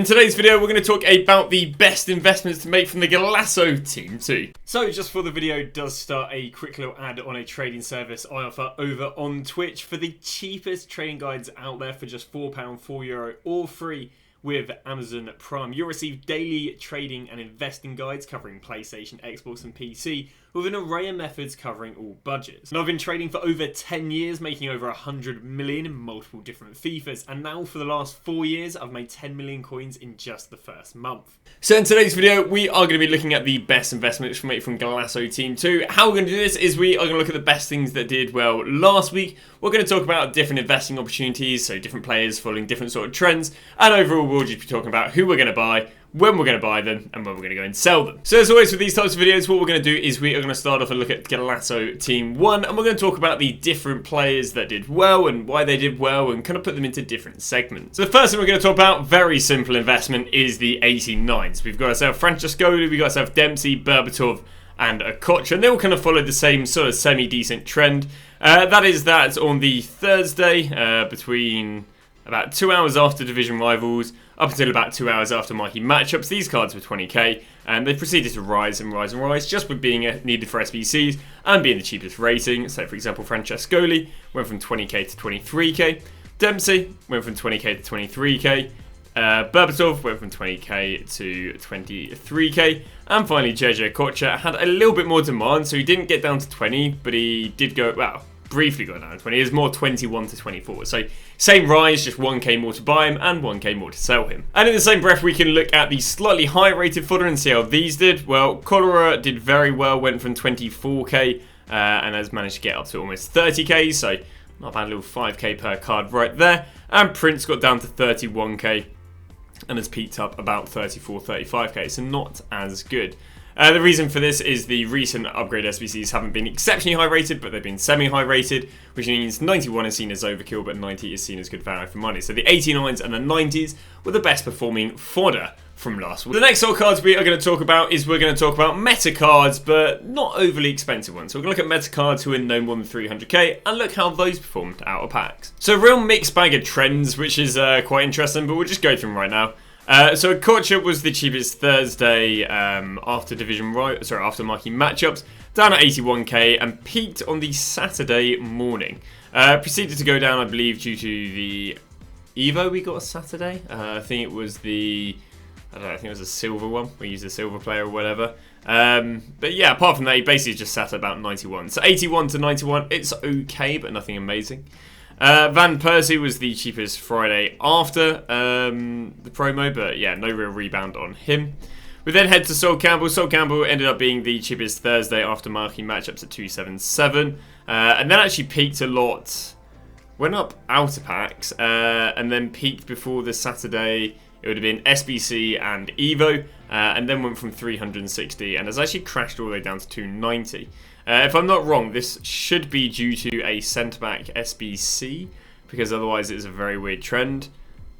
In today's video, we're going to talk about the best investments to make from the Goalzo team too. So just before the video does start, a quick little ad on a trading service I offer over on Twitch for the cheapest trading guides out there for just £4, €4, all free with Amazon Prime. You'll receive daily trading and investing guides covering PlayStation, Xbox and PC with an array of methods covering all budgets. And I've been trading for over 10 years, making over 100 million in multiple different FIFAs, and now for the last 4 years I've made 10 million coins in just the first month. So in today's video we are going to be looking at the best investments to make from Goalzo Team 2. How we're going to do this is we are going to look at the best things that did well last week. We're going to talk about different investing opportunities, so different players following different sort of trends, and overall we'll just be talking about who we're going to buy, when we're going to buy them, and when we're going to go and sell them. So as always with these types of videos, what we're going to do is we are going to start off and look at Goalzo Team 1, and we're going to talk about the different players that did well and why they did well and kind of put them into different segments. So the first thing we're going to talk about, very simple investment, is the 89s. We've got ourselves Francescoli, we've got ourselves Dempsey, Berbatov, and a Koch, and they all kind of follow the same sort of semi-decent trend. That is that on the Thursday between about 2 hours after division rivals up until about 2 hours after marquee matchups. These cards were 20k and they proceeded to rise and rise and rise just with being needed for SBCs and being the cheapest rating. So for example, Francescoli went from 20k to 23k, Dempsey went from 20k to 23k, Berbatov went from 20k to 23k, and finally Jeje Kocha had a little bit more demand, so he didn't get down to 20, but he did go, well, briefly got down to 20. It was more 21 to 24. So same rise, just 1k more to buy him and 1k more to sell him. And in the same breath, we can look at the slightly higher rated fodder and see how these did. Well, Cholera did very well, went from 24k and has managed to get up to almost 30k. So not a bad little 5k per card right there. And Prince got down to 31k and has peaked up about 34, 35k. So not as good. The reason for this is the recent upgrade SBCs haven't been exceptionally high rated, but they've been semi-high rated, which means 91 is seen as overkill, but 90 is seen as good value for money. So the 89s and the 90s were the best performing fodder from last week. The next sort of cards we are going to talk about is we're going to talk about meta cards, but not overly expensive ones. So we're going to look at meta cards who are no more than 300k and look how those performed out of packs. So a real mixed bag of trends, which is quite interesting, but we'll just go through them right now. So Kocha was the cheapest Thursday after after marquee matchups, down at 81k and peaked on the Saturday morning. Proceeded to go down, I believe, due to the Evo we got a Saturday. I think it was the, I don't know, I think it was a silver one. We used a silver player or whatever. But yeah, apart from that, he basically just sat at about 91. So 81 to 91, it's okay, but nothing amazing. Van Persie was the cheapest Friday after the promo, but yeah, no real rebound on him. We then head to Sol Campbell. Sol Campbell ended up being the cheapest Thursday after marquee matchups at 277, and then actually peaked a lot, went up out of packs, and then peaked before the Saturday. It would have been SBC and Evo, and then went from 360 and has actually crashed all the way down to 290. If I'm not wrong, this should be due to a centre-back SBC, because otherwise it's a very weird trend.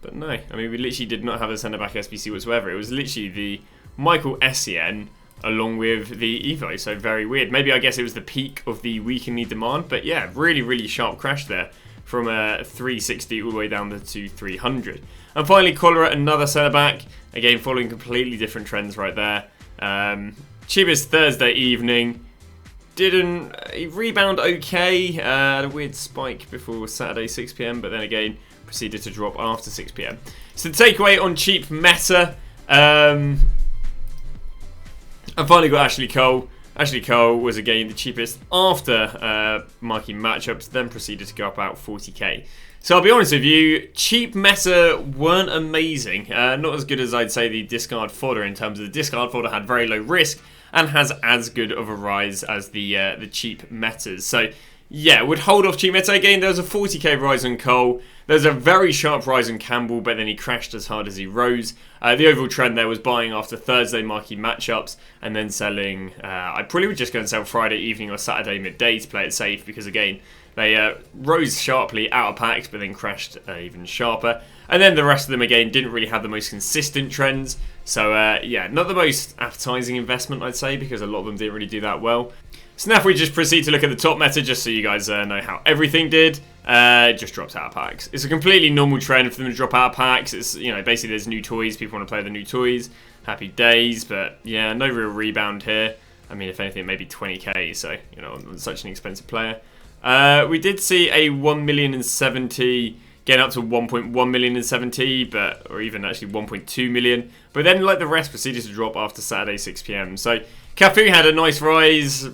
But no, I mean, we literally did not have a centre-back SBC whatsoever. It was literally the Michael Essien along with the Evo, so very weird. Maybe I guess it was the peak of the weekly demand, but yeah, really, really sharp crash there from 360 all the way down to 300. And finally, Cholera, another centre-back, again following completely different trends right there. Cheapest Thursday evening. Didn't rebound okay, had a weird spike before Saturday 6 PM, but then again proceeded to drop after 6 PM. So the takeaway on cheap meta, I finally got Ashley Cole. Ashley Cole was again the cheapest after marquee matchups, then proceeded to go up about 40k. So I'll be honest with you, cheap meta weren't amazing, not as good as I'd say the discard fodder, in terms of the discard fodder had very low risk and has as good of a rise as the cheap metas. So yeah, would hold off cheap meta. Again, there was a 40k rise on Cole. There's a very sharp rise on Campbell, but then he crashed as hard as he rose. The overall trend there was buying after Thursday marquee matchups and then selling. I probably would just go and sell Friday evening or Saturday midday to play it safe, because again, they rose sharply out of packs, but then crashed even sharper. And then the rest of them, again, didn't really have the most consistent trends. So, yeah, not the most appetizing investment, I'd say, because a lot of them didn't really do that well. So now if we just proceed to look at the top meta, just so you guys know how everything did, it just drops out of packs. It's a completely normal trend for them to drop out of packs. It's, you know, basically there's new toys, people want to play the new toys, happy days, but yeah, no real rebound here. I mean, if anything, maybe 20k, so, you know, on such an expensive player. We did see a 1,070,000 getting up to 1.1,070,000, but, or even actually 1.2 million. But then, like the rest, proceeded to drop after Saturday 6 PM. So, Cafu had a nice rise,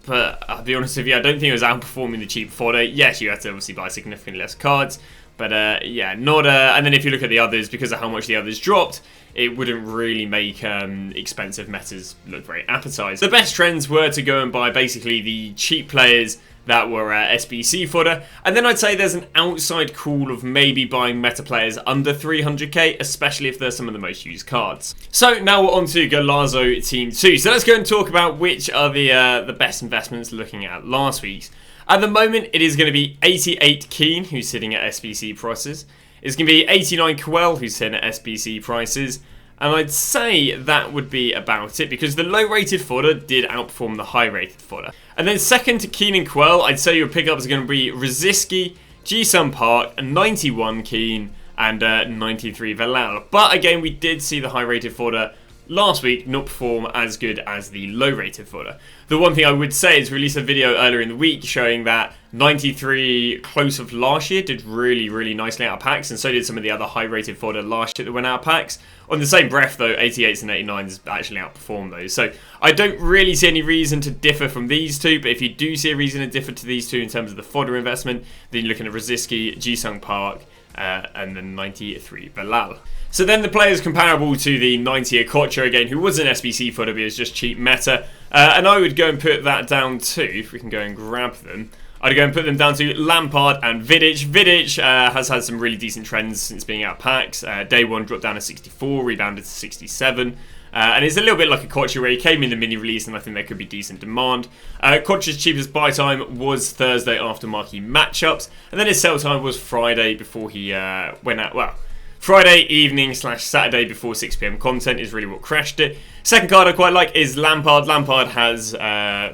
but I'll be honest with you, I don't think it was outperforming the cheap fodder. Yes, you had to obviously buy significantly less cards, but yeah, not. And then if you look at the others, because of how much the others dropped, it wouldn't really make expensive metas look very appetizing. The best trends were to go and buy basically the cheap players that were SBC fodder, and then I'd say there's an outside call of maybe buying meta players under 300k, especially if they're some of the most used cards. So now we're on to Goalzo Team 2. So let's go and talk about which are the best investments looking at last week's. At the moment, it is going to be 88 Keen, who's sitting at SBC prices. It's going to be 89 Quell, who's sitting at SBC prices. And I'd say that would be about it, because the low-rated fodder did outperform the high-rated fodder. And then second to Keen and Quell, I'd say your pickups are going to be Rosiski, Ji-Sung Park, 91 Keen, and 93 Velal. But again, we did see the high-rated fodder last week not perform as good as the low-rated fodder. The one thing I would say is release a video earlier in the week showing that 93 close of last year did really, really nicely out of packs, and so did some of the other high-rated fodder last year that went out of packs. On the same breath, though, 88s and 89s actually outperformed those. So I don't really see any reason to differ from these two, but if you do see a reason to differ to these two in terms of the fodder investment, then you're looking at Rosiski, Ji-Sung Park, and then 93 Velal. So then the players comparable to the 90 Okocha again, who was an SBC fodder, but was just cheap meta. And I would go and put that down to, if we can go and grab them, I'd go and put them down to Lampard and Vidic. Vidic has had some really decent trends since being out of packs. Day one dropped down to 64, rebounded to 67. And it's a little bit like a Kocha where he came in the mini release, and I think there could be decent demand. Kocha's cheapest buy time was Thursday after marquee matchups, and then his sell time was Friday before he went out. Well, Friday evening / Saturday before 6 PM content is really what crashed it. Second card I quite like is Lampard. Lampard has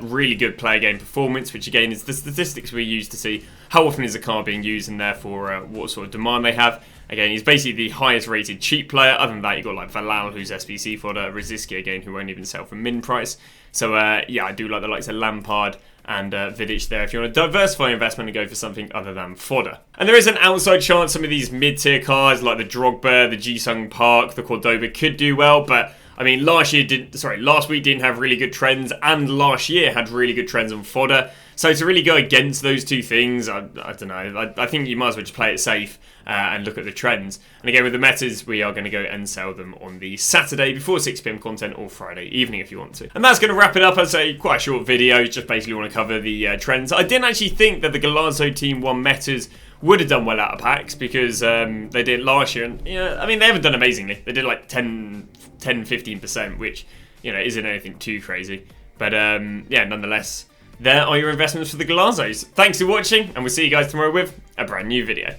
really good player game performance, which again is the statistics we use to see how often is a card being used and therefore what sort of demand they have. Again, he's basically the highest rated cheap player. Other than that, you've got like Velal, who's SBC fodder, Rosiski again, who won't even sell for min price. So yeah, I do like the likes of Lampard and Vidic there if you want to diversify your investment and go for something other than fodder. And there is an outside chance some of these mid-tier cards like the Drogba, the Ji-Sung Park, the Cordoba could do well, but I mean last week didn't have really good trends, and last year had really good trends on fodder. So to really go against those two things, I don't know. I think you might as well just play it safe and look at the trends. And again, with the metas, we are going to go and sell them on the Saturday before 6 PM content, or Friday evening if you want to. And that's going to wrap it up as a quite a short video. Just basically want to cover the trends. I didn't actually think that the Goalzo Team 1 metas would have done well out of packs, because they did last year. And yeah, I mean, they haven't done amazingly. They did like 10-15%, which, you know, isn't anything too crazy. But yeah, nonetheless, there are your investments for the Goalzos. Thanks for watching, and we'll see you guys tomorrow with a brand new video.